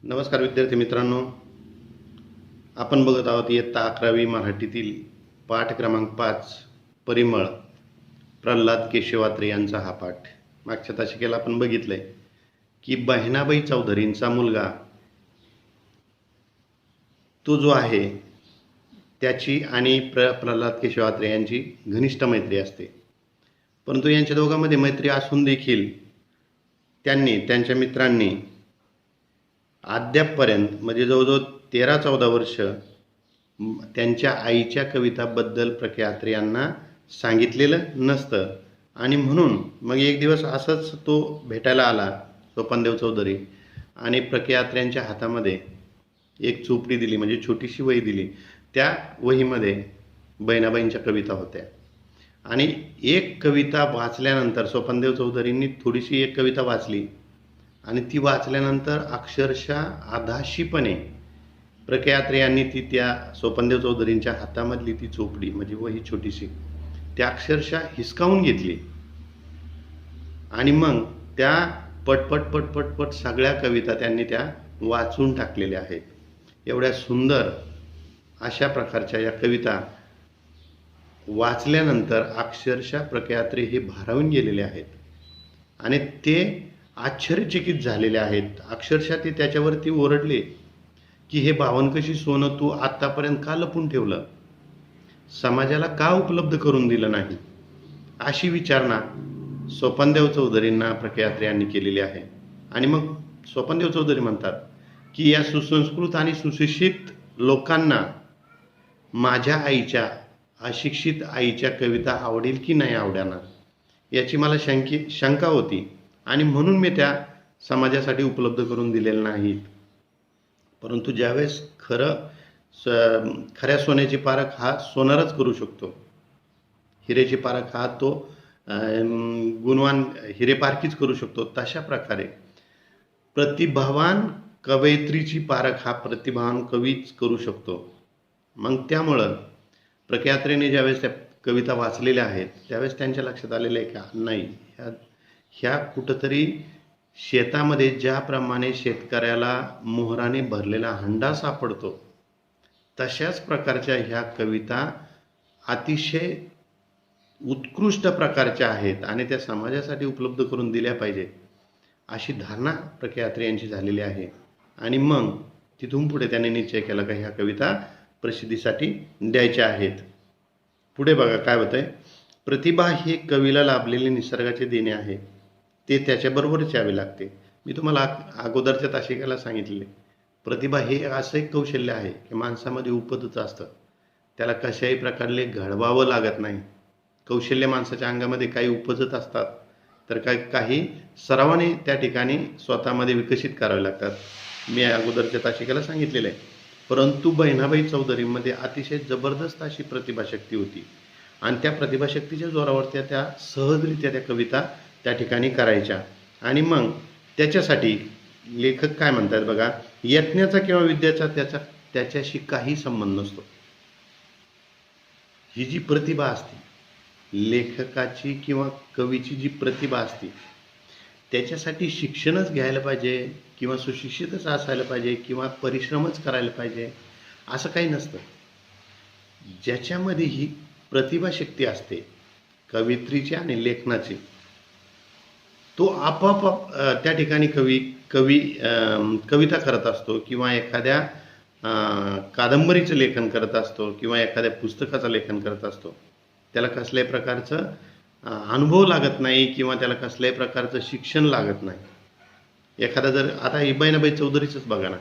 नमस्कार विद्यार्थी मित्रांनो, आपण बघत आहोत इयत्ता 11वी मराठीतील पाठ क्रमांक 5 परिमळ, प्रल्हाद केशवात्रे यांचा हा पाठ. मागच्या तासिकेला आपण बघितलंय की बहिणाबाई चौधरींचा मुलगा तो जो आहे त्याची आणि प्रल्हाद केशवात्रे यांची घनिष्ठ मैत्री असते. परंतु यांच्या दोघांमध्ये मैत्री असून देखील त्यांनी त्यांच्या मित्रांनी अद्यापपर्यंत म्हणजे जवळजवळ 13-14 वर्ष त्यांच्या आईच्या कविताबद्दल प्रख्यात्रे यांना सांगितलेलं नसतं. आणि म्हणून मग एक दिवस असंच तो भेटायला आला स्वपनदेव चौधरी आणि प्रख्यात्र्यांच्या हातामध्ये एक चोपडी दिली, म्हणजे छोटीशी वही दिली. त्या वहीमध्ये बहिणाबाईंच्या कविता होत्या आणि एक कविता वाचल्यानंतर स्वपनदेव चौधरींनी थोडीशी एक कविता वाचली आणि ती वाचल्यानंतर अक्षरशः आधाशीपणे प्रख्यात्रे यांनी ती त्या स्वपनदेव चौधरींच्या हातामधली ती चोपडी म्हणजे वही छोटीशी त्या अक्षरशः हिसकावून घेतली आणि मग त्या पटपट सगळ्या कविता त्यांनी त्या वाचून टाकलेल्या आहेत. एवढ्या सुंदर अशा प्रकारच्या या कविता वाचल्यानंतर अक्षरशः प्रख्यात्रे हे भारावून गेलेले आहेत आणि ते आश्चर्यचकित झालेले आहेत. अक्षरशः ते त्याच्यावरती ओरडले की हे बावनकशी सोनं तू आत्तापर्यंत का लपून ठेवलं, समाजाला का उपलब्ध करून दिलं नाही, अशी विचारणा स्वपनदेव चौधरींना प्रख्यात्रे यांनी केलेली आहे. आणि मग स्वपनदेव चौधरी म्हणतात की या सुसंस्कृत आणि सुशिक्षित लोकांना माझ्या आईच्या अशिक्षित आईच्या कविता आवडेल की नाही आवडणार याची मला शंका होती आणि म्हणून मी त्या समाजासाठी उपलब्ध करून दिलेल्या नाहीत. परंतु ज्यावेळेस खऱ्या सोन्याची पारख हा सोनारच करू शकतो, हिरेची पारख हा तो गुणवान हिरेपारखीच करू शकतो, तशा प्रकारे प्रतिभावान कवयित्रीची पारख हा प्रतिभावान कवीच करू शकतो. मग त्यामुळं प्रख्यात्रेने ज्यावेळेस त्या कविता वाचलेल्या आहेत त्यावेळेस त्यांच्या लक्षात आलेलं आहे का नाही, ह्या कुठंतरी शेतामध्ये ज्याप्रमाणे शेतकऱ्याला मोहराने भरलेला हंडा सापडतो तशाच प्रकारच्या ह्या कविता अतिशय उत्कृष्ट प्रकारच्या आहेत आणि त्या समाजासाठी उपलब्ध करून दिल्या पाहिजे अशी धारणा प्रख्यात्रे यांची झालेली आहे. आणि मग तिथून पुढे त्यांनी निश्चय केला की ह्या कविता प्रसिद्धीसाठी द्यायच्या आहेत. पुढे बघा काय होतंय. प्रतिभा हे कवीला लाभलेले निसर्गाचे देणे आहे, ते त्याच्याबरोबरच यावे लागते. मी तुम्हाला अगोदरच्या तासिकेला सांगितले प्रतिभा हे असं एक कौशल्य आहे की माणसामध्ये उपजत असतं, त्याला कशाही प्रकारे घडवावं लागत नाही. कौशल्य माणसाच्या अंगामध्ये काही उपजत असतात तर काही सरावाने त्या ठिकाणी स्वतःमध्ये विकसित करावे लागतात. मी अगोदरच्या तासिकेला सांगितलेलं आहे. परंतु बहिणाबाई चौधरीमध्ये अतिशय जबरदस्त अशी प्रतिभाशक्ती होती आणि त्या प्रतिभाशक्तीच्या जोरावर त्या सहजरित्या त्या कविता त्या ठिकाणी करायच्या. आणि मग त्याच्यासाठी लेखक काय म्हणतात बघा, यत्नाचा किंवा विद्याचा त्याच्याशी काही संबंध नसतो. ही जी प्रतिभा असते लेखकाची किंवा कवीची जी प्रतिभा असते त्याच्यासाठी शिक्षणच घ्यायला पाहिजे किंवा सुशिक्षितच असायला पाहिजे किंवा परिश्रमच करायला पाहिजे असं काही नसतं. ज्याच्यामध्ये ही प्रतिभाशक्ती असते कवित्रीची आणि लेखनाची तो आपोआप त्या ठिकाणी कविता करत असतो किंवा एखाद्या कादंबरीचं लेखन करत असतो किंवा एखाद्या पुस्तकाचं लेखन करत असतो. त्याला कसल्याही प्रकारचं अनुभव लागत नाही किंवा त्याला कसल्याही प्रकारचं शिक्षण लागत नाही. एखादा जर आता ही बहिणाबाई चौधरीचंच बघा ना,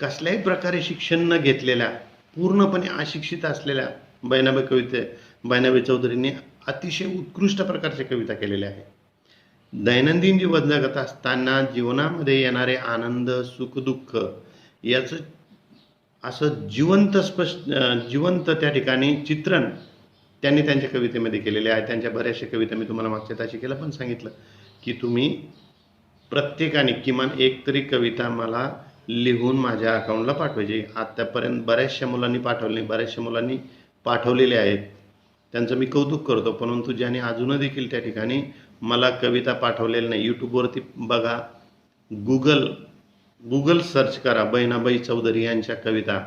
कसल्याही प्रकारे शिक्षण न घेतलेल्या पूर्णपणे अशिक्षित असलेल्या बहिणाबाई चौधरींनी अतिशय उत्कृष्ट प्रकारच्या कविता केलेल्या आहेत. दैनंदिन जीवन जगत असताना जीवनामध्ये येणारे आनंद सुखदुःख याचं असं जिवंत त्या ठिकाणी चित्रण त्यांनी त्यांच्या कवितेमध्ये केलेले आहे. त्यांच्या बऱ्याचशा कविता मी तुम्हाला मागच्या तासिकेला पण सांगितलं की तुम्ही प्रत्येकाने किमान एक तरी कविता मला लिहून माझ्या अकाउंटला पाठवायची. आत्तापर्यंत बऱ्याचशा मुलांनी पाठवलेले आहेत, त्यांचं मी कौतुक करतो. परंतु ज्याने अजून देखील त्या ठिकाणी मला कविता पाठवलेल्या नाही, यूट्यूबवरती बघा, गूगल सर्च करा बहिणाबाई चौधरी यांच्या कविता,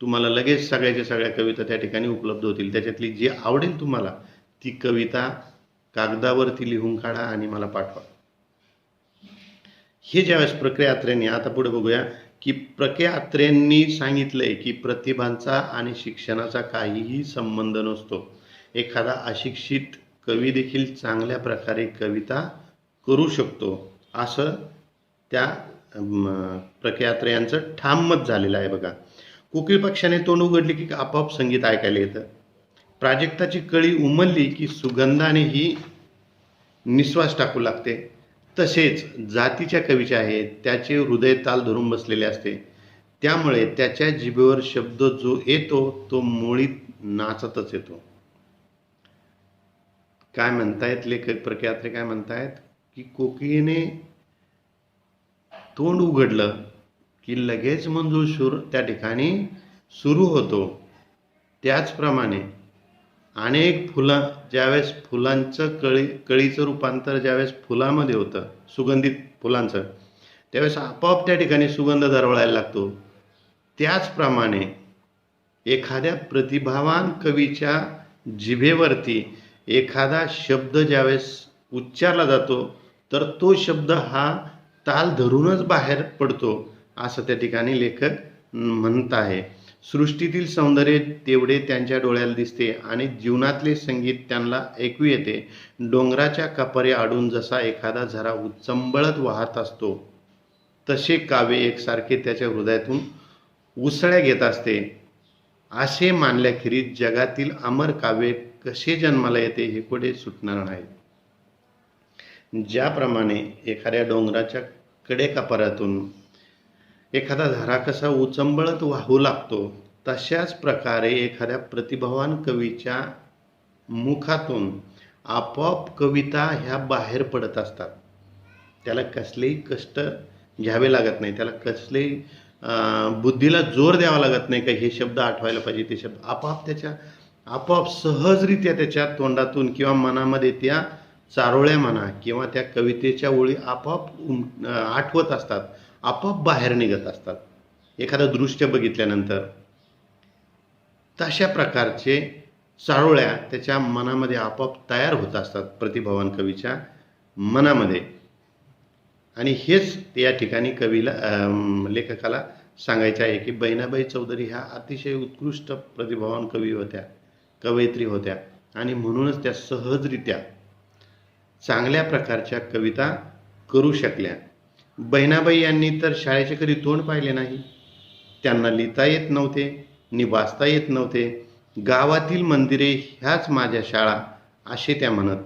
तुम्हाला लगेच सगळ्याच्या सगळ्या कविता त्या ठिकाणी उपलब्ध होतील. त्याच्यातली जी आवडेल तुम्हाला ती कविता कागदावरती लिहून काढा आणि मला पाठवा. हे ज्यावेळेस प्रक्रिया अत्रेंनी, आता पुढे बघूया की प्रक्रिया अत्रेंनी सांगितलंय की प्रतिभांचा आणि शिक्षणाचा काहीही संबंध नसतो. एखादा अशिक्षित कवी देखील चांगल्या प्रकारे कविता करू शकतो, असं त्या प्रक्रिया अत्रे यांचं ठाम मत झालेलं आहे. बघा, कोकिळ पक्षाने तोंड उघडली की आपोआप संगीत ऐकायला येतं. प्राजक्ताची कळी उमलली की सुगंधाने ही निश्वास टाकू लागते. तसेच जातीच्या कवीचे आहे त्याचे हृदय ताल धरून बसलेले असते, त्यामुळे त्याच्या जिभेवर शब्द जो येतो तो मुळीत नाचतच येतो. काय म्हणतायत लेखक प्रक्रिया अत्रे, काय म्हणतायत की कोकिळीने तोंड उघडलं की लगेच मंजूळ सूर त्या ठिकाणी सुरू होतो. त्याचप्रमाणे अनेक फुलं, ज्यावेळेस फुलांचं कळीचं रूपांतर ज्यावेळेस फुलामध्ये होतं, सुगंधित फुलांचं, त्यावेळेस आपोआप त्या ठिकाणी सुगंध दरवळायला लागतो. त्याचप्रमाणे एखाद्या प्रतिभावान कवीच्या जिभेवरती एखादा शब्द ज्यावेळेस उच्चारला जातो तर तो शब्द हा ताल धरूनच बाहेर पडतो, असं त्या ठिकाणी लेखक म्हणत आहे. सृष्टीतील सौंदर्य तेवढे त्यांच्या डोळ्याला दिसते आणि जीवनातले संगीत त्यांना ऐकू येते. डोंगराच्या कपारी आडून जसा एखादा झरा उचंबळत वाहत असतो, तसे काव्य एकसारखे त्याच्या हृदयातून उसळ्या घेत असते. असे मानल्याखेरीज जगातील अमर काव्य कसे जन्माला येते हे पुढे सुटणार नाही. ज्याप्रमाणे एखाद्या डोंगराच्या कडेकपाऱ्यातून एखादा झरा कसा उचंबळत वाहू लागतो, तशाच प्रकारे एखाद्या प्रतिभावान कवीच्या मुखातून आपोआप कविता ह्या बाहेर पडत असतात. त्याला कसलेही कष्ट घ्यावे लागत नाही, त्याला कसलेही बुद्धीला जोर द्यावा लागत नाही का हे शब्द आठवायला पाहिजे, ते शब्द आपोआप सहजरित्या त्याच्या तोंडातून किंवा मनामध्ये त्या चारोळ्या म्हणा किंवा त्या कवितेच्या ओळी आपोआप आठवत असतात, आपोआप बाहेर निघत असतात एखादं दृश्य बघितल्यानंतर. तशा प्रकारचे चारोळ्या त्याच्या मनामध्ये आपोआप तयार होत असतात प्रतिभावान कवीच्या मनामध्ये. आणि हेच या ठिकाणी कवीला लेखकाला सांगायचे आहे की बहिणाबाई चौधरी ह्या अतिशय उत्कृष्ट प्रतिभावान कवी होत्या, कवयित्री होत्या आणि म्हणूनच त्या सहजरित्या चांगल्या प्रकारच्या कविता करू शकल्या. बहिणाबाई यांनी तर शाळेचे कधी तोंड पाहिले नाही. त्यांना लिहिता येत नव्हते नि वाचता येत नव्हते. गावातील मंदिरे ह्याच माझ्या शाळा असे त्या म्हणत.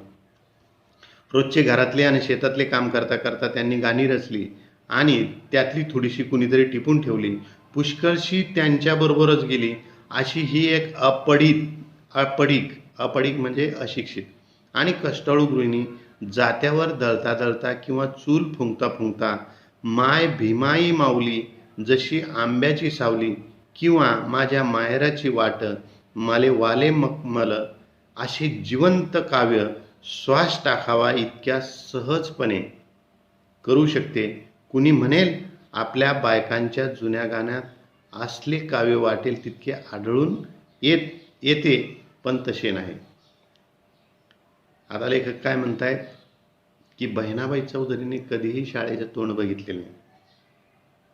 रोजचे घरातले आणि शेतातले काम करता करता त्यांनी गाणी रचली आणि त्यातली थोडीशी कुणीतरी टिपून ठेवली. पुष्कळशी त्यांच्याबरोबरच गेली. अशी ही एक अपडीक म्हणजे अशिक्षित आणि कष्टाळू गृहिणी जात्यावर दळता दळता किंवा चूल फुंकता फुंकता माय भीमाई माऊली जशी आंब्याची सावली किंवा माझ्या माहेराची वाट माले वाले मखमल असे जिवंत काव्य श्वास टाकावा इतक्या सहजपणे करू शकते. कुणी म्हणेल आपल्या बायकांच्या जुन्या गाण्यात असले काव्य वाटेल तितके आढळून येते, पण तसे नाही. आता लेखक काय म्हणतायत की बहिणाबाई चौधरींनी कधीही शाळेचं तोंड बघितलेलं नाही.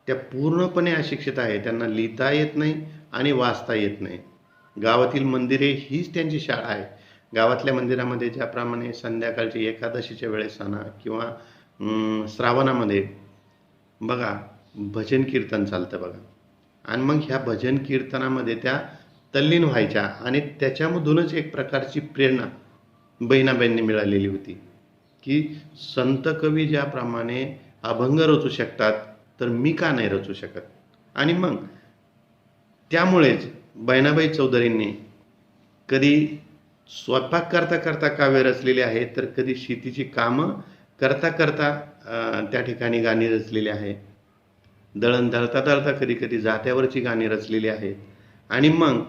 त्या पूर्णपणे अशिक्षित आहे, त्यांना लिहिता येत नाही आणि वाचता येत नाही. गावातील मंदिरे हीच त्यांची शाळा आहे. गावातल्या मंदिरामध्ये ज्याप्रमाणे संध्याकाळची एकादशीच्या वेळेस आणा किंवा श्रावणामध्ये बघा भजन कीर्तन चालतं बघा, आणि मग ह्या भजन कीर्तनामध्ये त्या तल्लीन व्हायच्या आणि त्याच्यामधूनच एक प्रकारची प्रेरणा बहिणाबाईंनी मिळालेली होती की संत कवी ज्याप्रमाणे अभंग रचू शकतात तर मी का नाही रचू शकत. आणि मग त्यामुळेच बहिणाबाई चौधरींनी कधी स्वयंपाक करता करता काव्य रचलेले आहे, तर कधी शेतीची कामं करता करता त्या ठिकाणी गाणी रचलेली आहे. दळण दळता दळता कधी कधी जात्यावरची गाणी रचलेली आहेत. आणि मग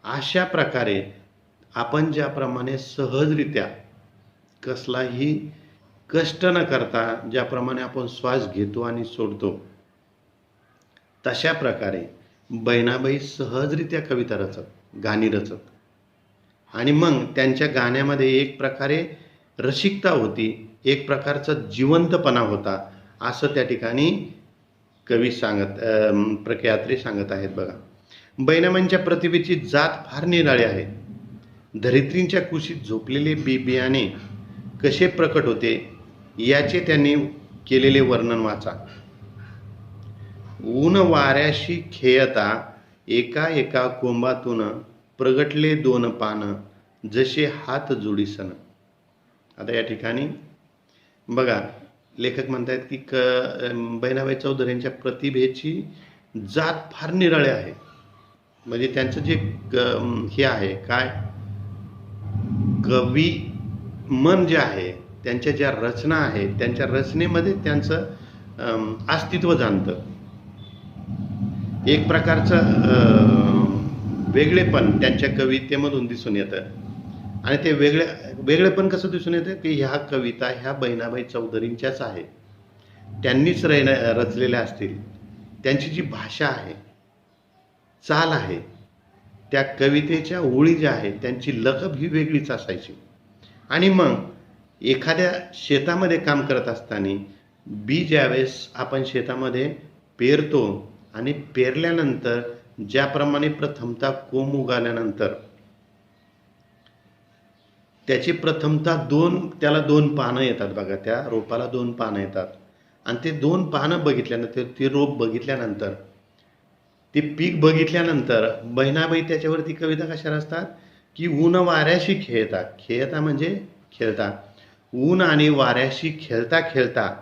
अशा प्रकारे आपण ज्याप्रमाणे सहजरित्या कसलाही कष्ट न करता ज्याप्रमाणे आपण श्वास घेतो आणि सोडतो, तशा प्रकारे बहिणाबाई सहजरित्या कविता रचत, गाणी रचत. आणि मग त्यांच्या गाण्यामध्ये एक प्रकारे रसिकता होती, एक प्रकारचा जिवंतपणा होता, असं त्या ठिकाणी कवी प्रख्यात्री सांगत आहेत. बघा, बहिणाबाईंच्या प्रतिभेची जात फार निराळी आहे. धरित्रींच्या कुशीत झोपलेले बियाणे कसे प्रकट होते याचे त्यांनी केलेले वर्णन वाचा. ऊन वाऱ्याशी खेळता एका एका कोंबातून प्रगटले दोन पान जसे हात जोडीसन. आता या ठिकाणी बघा, लेखक म्हणतात की बहिणाबाई चौधरी यांच्या प्रतिभेची जात फार निराळी आहे. म्हणजे त्यांचं जे हे आहे काय, कवी मन जे आहे, त्यांच्या ज्या रचना आहेत, त्यांच्या रचनेमध्ये त्यांचं अस्तित्व जाणतं. एक प्रकारचं वेगळेपण त्यांच्या कवितेमधून दिसून येतं. आणि ते वेगळेपण कसं दिसून येतं की ह्या कविता ह्या बहिणाबाई चौधरींच्याच आहे, त्यांनीच रचलेल्या असतील. त्यांची जी भाषा आहे, चाल आहे, त्या कवितेच्या ओळी ज्या आहेत त्यांची लकब ही वेगळीच असायची. आणि मग एखाद्या शेतामध्ये काम करत असताना बी ज्यावेळेस आपण शेतामध्ये पेरतो आणि पेरल्यानंतर ज्याप्रमाणे प्रथमतः कोंब उगाल्यानंतर त्याची प्रथमतः त्याला दोन पानं येतात. बघा, त्या रोपाला दोन पानं येतात. आणि ते दोन पानं बघितल्यानंतर, ते रोप बघितल्यानंतर, ते पीक बघितल्यानंतर बहिणाबाई त्याच्यावरती कविता कशा असतात की ऊन वाऱ्याशी खेळता. खेळता म्हणजे खेळता. ऊन आणि वाऱ्याशी खेळता खेळता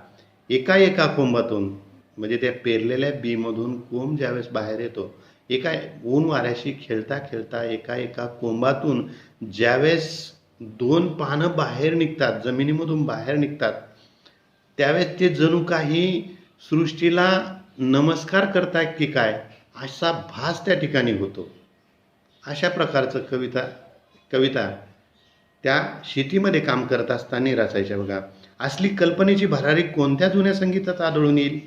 एका एका कोंबातून, म्हणजे त्या पेरलेल्या बीमधून कोंब ज्यावेळेस बाहेर येतो, ऊन वाऱ्याशी खेळता खेळता एका एका कोंबातून ज्यावेळेस दोन पानं बाहेर निघतात, जमिनीमधून बाहेर निघतात, त्यावेळेस ते जणू काही सृष्टीला नमस्कार करतायत की काय असा भास त्या ठिकाणी होतो. अशा प्रकारचं कविता त्या शेतीमध्ये काम करत असताना रचायच्या. बघा, असली कल्पनेची भरारी कोणत्या जुन्या संगीतात आढळून येईल.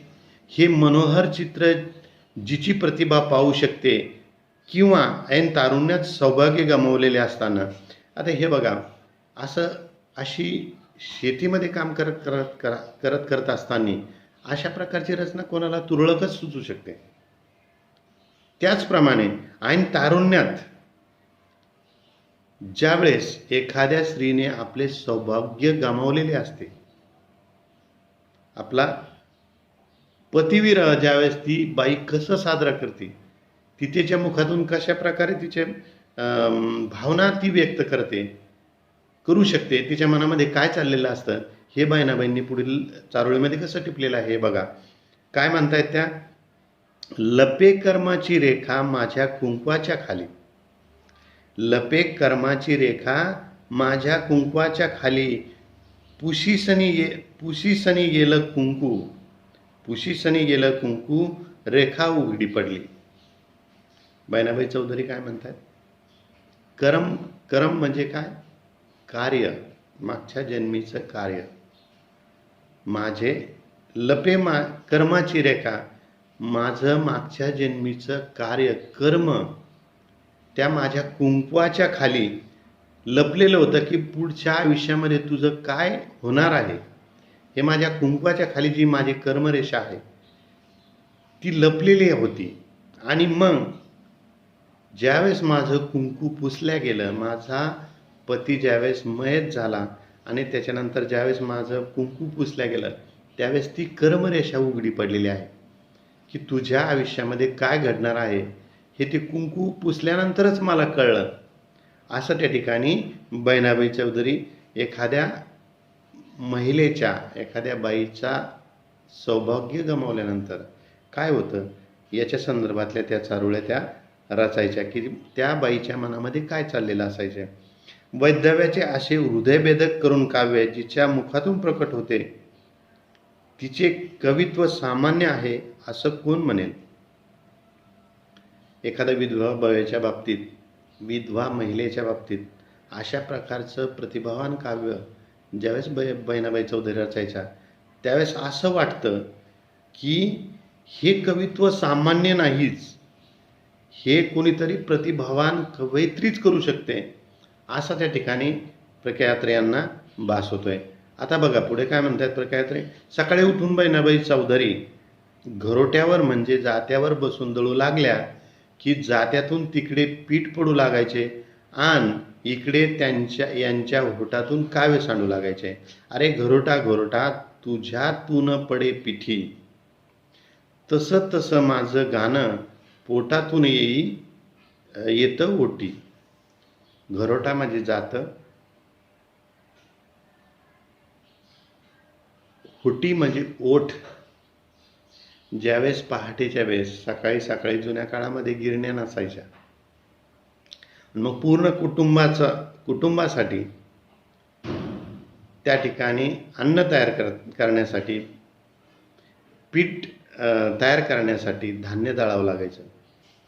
हे मनोहर चित्र जिची प्रतिभा पाहू शकते किंवा ऐन तारुण्यात सौभाग्य गमावलेले असताना. आता हे बघा, अशी शेतीमध्ये काम करत असताना अशा प्रकारची रचना कोणाला तुरळकच सुचू शकते. त्याचप्रमाणे ऐन तारुण्यात ज्यावेळेस एखाद्या स्त्रीने आपले सौभाग्य गमावलेले असते, आपला पतिविरह ज्यावेळेस ती बाई कसं साजरा करते, तिच्या मुखातून कशा प्रकारे तिचे भावना ती व्यक्त करू शकते, तिच्या मनामध्ये काय चाललेलं असतं, हे बहिणाबाईंनी पुढील चारोळीमध्ये कसं टिपलेलं आहे. बघा, काय म्हणतायत त्या, लपे कर्माची रेखा माझ्या कुंकवाच्या खाली. लपे कर्माची रेखा माझ्या कुंकवाच्या खाली, पुशीसनी गेलं कुंकू, पुशीसनी गेलं कुंकू, रेखा उघडी पडली. बहिणाबाई चौधरी काय म्हणतात, कर्म म्हणजे काय, कार्य, मागच्या जन्मीचं कार्य. माझे कर्माची रेखा, माझं मागच्या जन्मीचं कार्य, कर्म त्या माझ्या कुंकवाच्या खाली लपलेलं होतं की पुढच्या आयुष्यामध्ये तुझं काय होणार आहे हे माझ्या कुंकवाच्या खाली जी माझी कर्मरेषा आहे ती लपलेली होती. आणि मग ज्यावेळेस माझं कुंकू पुसल्या गेलं, माझा पती ज्यावेळेस मयत झाला आणि त्याच्यानंतर ज्यावेळेस माझं कुंकू पुसल्या गेलं, त्यावेळेस ती कर्मरेषा उघडी पडलेली आहे की तुझ्या आयुष्यामध्ये काय घडणार आहे हे ते कुंकू पुसल्यानंतरच मला कळलं. असं त्या ठिकाणी बहिणाबाई चौधरी एखाद्या महिलेच्या, एखाद्या बाईचा सौभाग्य गमावल्यानंतर काय होतं याच्या संदर्भातल्या त्या चारोळ्या त्या रचायच्या की त्या बाईच्या मनामध्ये काय चाललेलं असायचं. वैधव्याचे असे हृदयभेदक करून काव्य जिच्या मुखातून प्रकट होते तिचे कवित्व सामान्य आहे असं कोण म्हणेल. एखाद्या विधवा महिलेच्या बाबतीत अशा प्रकारचं प्रतिभावान काव्य ज्यावेळेस बहिणाबाई चौधरी रचायच्या त्यावेळेस असं वाटतं की हे कवित्व सामान्य नाहीच, हे कोणीतरी प्रतिभावान कवयित्रीच करू शकते, असा त्या ठिकाणी प्रख्यात्रे यांना भास होतोय. आता बघा पुढे काय म्हणतात प्रख्यात्रे. सकाळी उठून बहिणाबाई चौधरी घरोट्यावर म्हणजे जात्यावर बसून दळू लागल्या की जात्यातून तिकडे पीठ पडू लागायचे आणि इकडे यांच्या होटातून कावे सांडू लागायचे. अरे घरोटा घरोटा तुझ्या तून पडे पिठी, तसं तसं माझं गाणं पोटातून येतं ओटी. घरोटा म्हणजे जातं, होटी म्हणजे ओठ. ज्यावेळेस पहाटेच्या वेळेस सकाळी सकाळी जुन्या काळामध्ये गिरण्या नसायच्या, मग पूर्ण कुटुंबासाठी त्या ठिकाणी अन्न तयार करण्यासाठी पीठ तयार करण्यासाठी धान्य दळावं लागायचं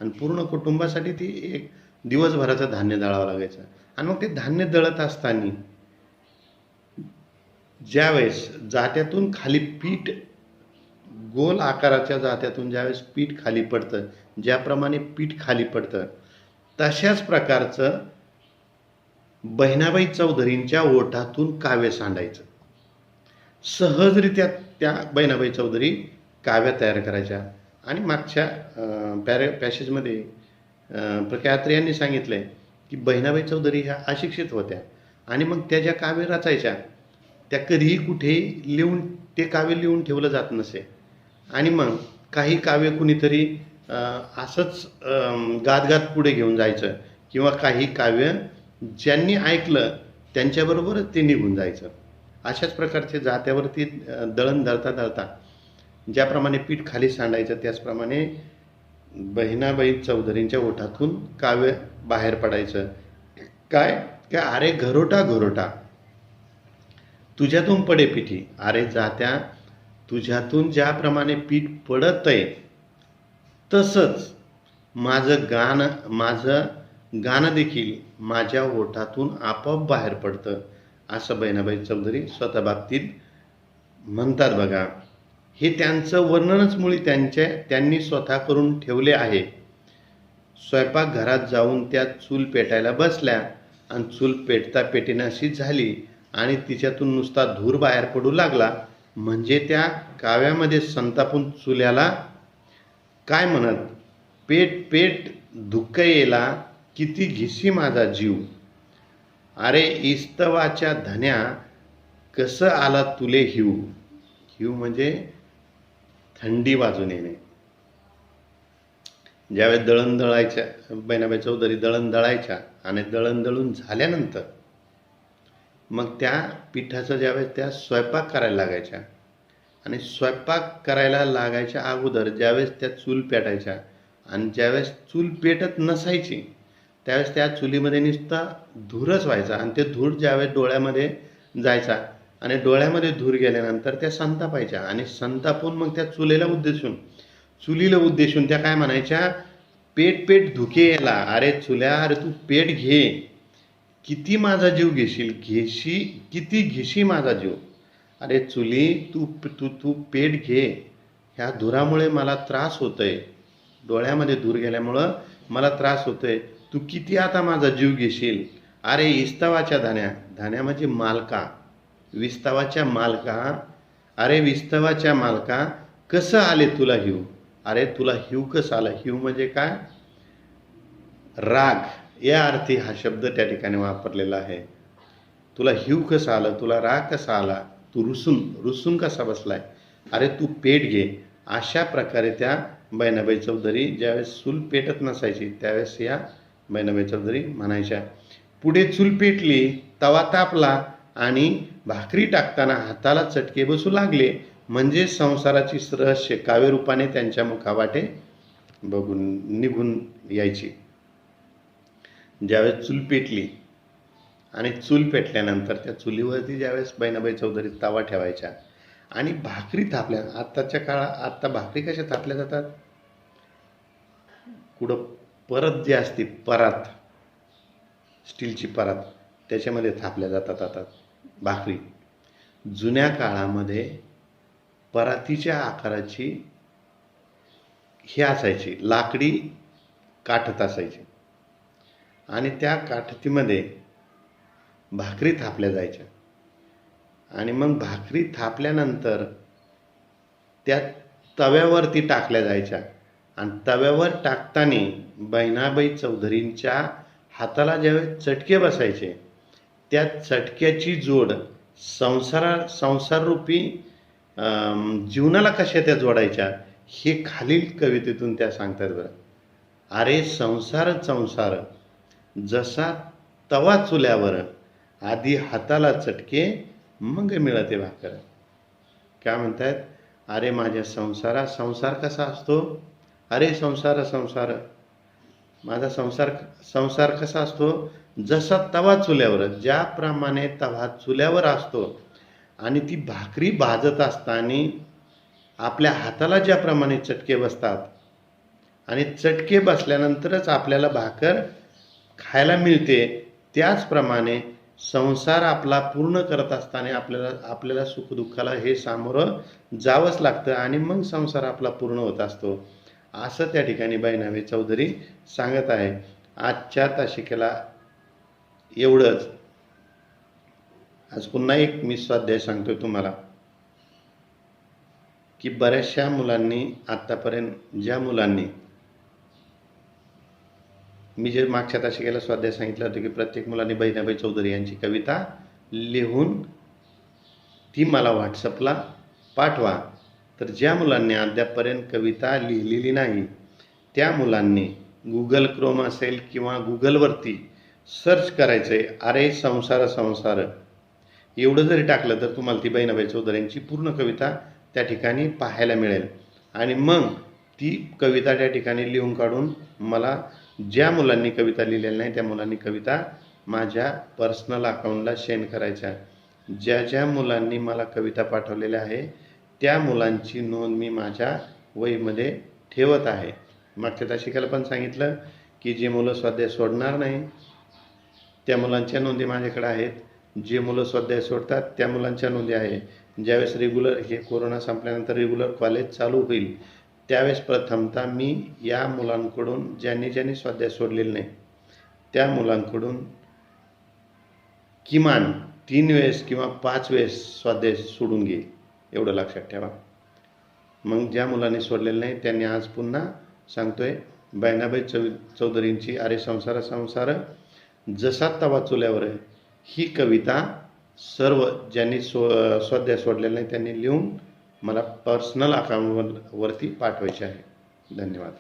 आणि पूर्ण कुटुंबासाठी ती एक दिवसभराचं धान्य दळावं लागायचं. आणि मग ते धान्य दळत असताना ज्यावेळेस जात्यातून खाली पीठ, गोल आकाराच्या जात्यातून ज्यावेळेस पीठ खाली पडतं, ज्याप्रमाणे पीठ खाली पडतं तशाच प्रकारचं बहिणाबाई चौधरींच्या ओठातून काव्य सांडायचं. सहजरित्या त्या बहिणाबाई चौधरी काव्य तयार करायच्या. आणि मागच्या पॅसेजमध्ये प्रख्यात्रे यांनी सांगितलंय की बहिणाबाई चौधरी ह्या अशिक्षित होत्या आणि मग त्या ज्या काव्य रचायच्या त्या कधीही कुठेही ते काव्य लिहून ठेवलं जात नसे. आणि मग काही काव्य कुणीतरी असंच गात पुढे घेऊन जायचं किंवा काही काव्य ज्यांनी ऐकलं त्यांच्याबरोबरच ते निघून जायचं. अशाच प्रकारचे जात्यावरती दळण दळता ज्याप्रमाणे पीठ खाली सांडायचं त्याचप्रमाणे बहिणाबाई चौधरींच्या ओठातून काव्य बाहेर पडायचं. काय अरे घरोटा घरोटा तुझ्यातून पडे पिठी. अरे जात्या तुझ्यातून ज्याप्रमाणे पीठ पडत आहे तसंच माझं गाणं देखील माझ्या ओठातून आपोआप बाहेर पडतं, असं बहिणाबाई चौधरी स्वतः बाबतीत म्हणतात. बघा हे त्यांचं वर्णनच मुळी त्यांनी स्वतः करून ठेवले आहे. स्वयंपाकघरात जाऊन त्या चूल पेटायला बसल्या आणि चूल पेटता पेटेनाशी झाली आणि तिच्यातून नुसता धूर बाहेर पडू लागला म्हणजे त्या काव्यामध्ये संतापून चुल्याला काय म्हणत, पेट पेट धुक्क येला किती घिसी माझा जीव. अरे इस्तवाच्या धन्या कसं आला तुले हिव. हिव म्हणजे थंडी वाजून येणे. ज्यावेळेस दळण दळायच्या बहिणाबाई चौधरी दळण दळायच्या आणि दळण दळून झाल्यानंतर मग त्या पिठाचं ज्यावेळेस त्या स्वयंपाक करायला लागायच्या आणि स्वयंपाक करायला लागायच्या अगोदर ज्यावेळेस त्या चूल पेटायच्या आणि ज्यावेळेस चूल पेटत नसायची त्यावेळेस त्या चुलीमध्ये नुसता धूरच व्हायचा आणि ते धूर ज्यावेळेस डोळ्यामध्ये जायचा आणि डोळ्यामध्ये धूर गेल्यानंतर त्या संतापायच्या आणि संतापून मग त्या चुलीला उद्देशून त्या काय म्हणायच्या, पेट पेट धुके याला. अरे चुल्या अरे तू पेट घे, किती माझा जीव घेशील, किती घेशी माझा जीव. अरे चुली तू पेट घे, ह्या धुरामुळे मला त्रास होतोय, डोळ्यामध्ये धूर गेल्यामुळं मला त्रास होतोय, तू किती आता माझा जीव घेशील. अरे इस्तवाच्या धान्या म्हणजे मालका, विस्तवाच्या मालका. अरे विस्तवाच्या मालका कसं आले तुला हिव. अरे तुला हिव कसं आलं. हिव म्हणजे काय, राग या अर्थी हा शब्द त्या ठिकाणी वापरलेला आहे. तुला हिव कसं आलं, तुला राग कसा आला, तू रुसून कसा बसलाय, अरे तू पेट घे. अशा प्रकारे त्या बहिणाबाई चौधरी ज्यावेळेस चूल पेटत नसायची त्यावेळेस या बहिणाबाई चौधरी म्हणायच्या. पुढे चूल पेटली, तवा तापला आणि भाकरी टाकताना हाताला चटके बसू लागले म्हणजे संसाराची रहस्य काव्यरूपाने त्यांच्या मुखावाटे निघून यायची. ज्यावेळेस चूल पेटली आणि चूल पेटल्यानंतर त्या चुलीवरती ज्यावेळेस बहिणाबाई चौधरी तवा ठेवायच्या आणि भाकरी थापल्या. आता भाकरी कशा थापल्या जातात, कुठं परत जी असते परात, स्टीलची परात, त्याच्यामध्ये थापल्या जातात आता भाकरी. जुन्या काळामध्ये परातीच्या आकाराची ही असायची, लाकडी काठत असायची आणि त्या काठतीमध्ये भाकरी थापल्या जायच्या आणि मग भाकरी थापल्यानंतर त्या तव्यावरती टाकल्या जायच्या आणि तव्यावर टाकताना बहिणाबाई चौधरींच्या हाताला ज्यावेळेस चटके बसायचे त्या चटक्याची जोड संसाररूपी जीवनाला कशा त्या जोडायच्या हे खालील कवितेतून त्या सांगतात बरं. अरे संसार संसार जसा तवा चुल्यावर, आधी हाताला चटके मग मिळते भाकर. काय म्हणतात? अरे माझ्या संसारा, संसार कसा असतो? अरे संसार संसार माझा संसार कसा असतो? जसा तवा चुल्यावर, ज्याप्रमाणे तवा चुल्यावर असतो आणि ती भाकरी भाजत असताना आपल्या हाताला ज्याप्रमाणे चटके बसतात आणि चटके बसल्यानंतरच आपल्याला भाकर खायला मिळते, त्याचप्रमाणे संसार आपला पूर्ण करत असताना आपल्याला सुखदुःखाला हे सामोरं जावंच लागतं आणि मग संसार आपला पूर्ण होत असतो, असं त्या ठिकाणी बहिणाबाई चौधरी सांगत आहे. आजच्या तासिकेला एवढंच. आज पुन्हा एक मी स्वाध्याय सांगतोय तुम्हाला की बऱ्याचशा मुलांनी आत्तापर्यंत, ज्या मुलांनी, मी जे मागच्या तासिकेला स्वाध्याय सांगितलं होतं की प्रत्येक मुलांनी बहिणाबाई चौधरी यांची कविता लिहून ती मला व्हॉट्सअपला पाठवा. तर ज्या मुलांनी अद्यापपर्यंत कविता लिहिलेली नाही त्या मुलांनी गुगल क्रोम असेल किंवा गुगलवरती सर्च करायचं आहे, अरे संसार संसार एवढं जरी टाकलं तर तुम्हाला ती बहिणाबाई चौधरी यांची पूर्ण कविता त्या ठिकाणी पाहायला मिळेल. आणि मग ती कविता त्या ठिकाणी लिहून काढून मला, ज्या मुलांनी कविता लिहिलेल्या नाही त्या मुलांनी कविता माझ्या पर्सनल अकाउंटला सेंड करायच्या. ज्या मुलांनी मला कविता पाठवलेल्या आहे त्या मुलांची नोंद मी माझ्या वहीमध्ये ठेवत आहे. मागच्या तासिकेला पण सांगितलं की जे मुलं स्वाध्याय सोडणार नाही त्या मुलांच्या नोंदी माझ्याकडे आहेत, जे मुलं स्वाध्याय सोडतात त्या मुलांच्या नोंदी आहे. ज्यावेळेस रेग्युलर, हे कोरोना संपल्यानंतर रेग्युलर कॉलेज चालू होईल त्यावेळेस प्रथमतः मी या मुलांकडून, ज्यांनी स्वाध्याय सोडलेले नाही त्या मुलांकडून किमान 3 वेळेस किंवा 5 वेळेस स्वाध्याय सोडून घेईल, एवढं लक्षात ठेवा. मग ज्या मुलांनी सोडलेलं नाही त्यांनी आज पुन्हा सांगतोय, बहिणाबाई चौधरींची अरे संसार संसार जसा तवा चुल्यावर आहे ही कविता सर्व ज्यांनी स्वाध्याय सोडलेलं नाही त्यांनी लिहून मला पर्सनल अकाउंटवरती पाठवायची आहे. धन्यवाद.